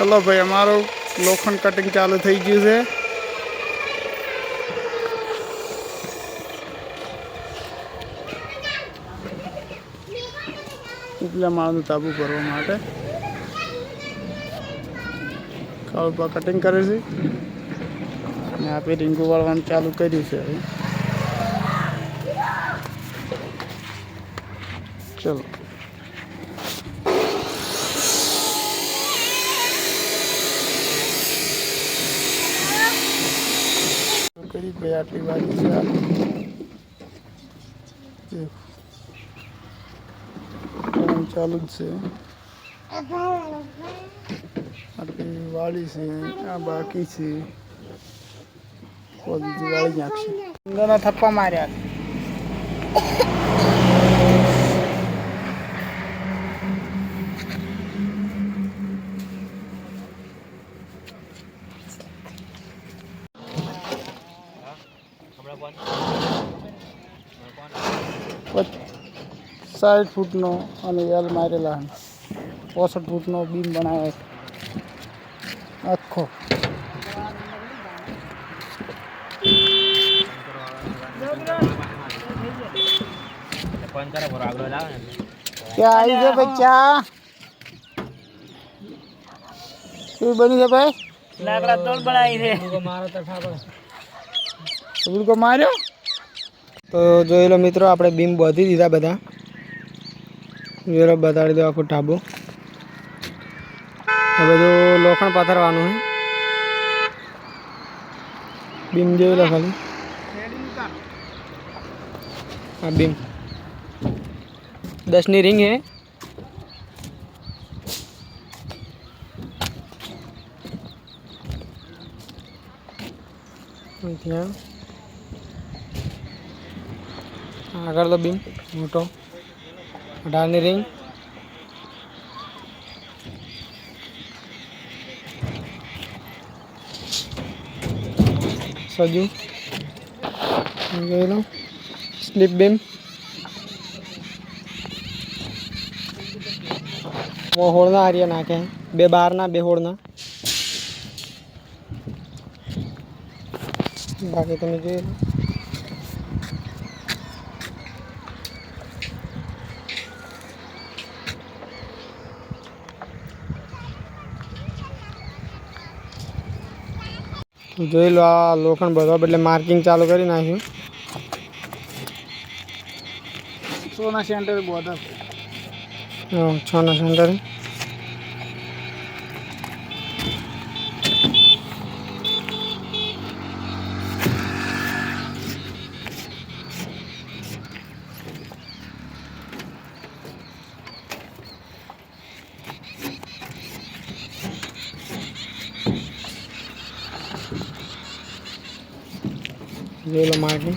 चलो भाई अमारो लोखंड कटिंग चालू थी गयु है। उपला माळनु ताबू भरवा माटे काळुबा कटिंग करे छे ने आपे રીંગુ વાળવાનું ચાલુ કર્યું છે હવે। चलो करीब भाई आटली बाजी से चालू से आटली वाली से आ बाकी से वाली नाखशे दोनों थप्पा मार्या साइड फूटनो एल मारेला 65 फूटनो बीम बनाया आखो क्या आई है बच्चा क्यों बनी है भाई लाकड़ा तोड़ बनाई रे को मार्यो। तो जो लो मित्रों आपणे बीम बांधी दीधा बधा जो बताड़ी दो आखो ढाबो हवे जो लोखंड पाथरवानुं है बीम जो लो खाली आ बीम 10 नी रिंग है आगर लो बीम मोटो 18 नी रिंग सजू लो स्लिप बीम वो होड़ना आरिया नाखे बे बार ना बे होड़ना बाकी तो मुझे जो लो आ लोखंड बधवा बदले मार्किंग चालू करी नाख्यु 6 ना सेंटर बोधा 6 ना सेंटर ये लो मार्किंग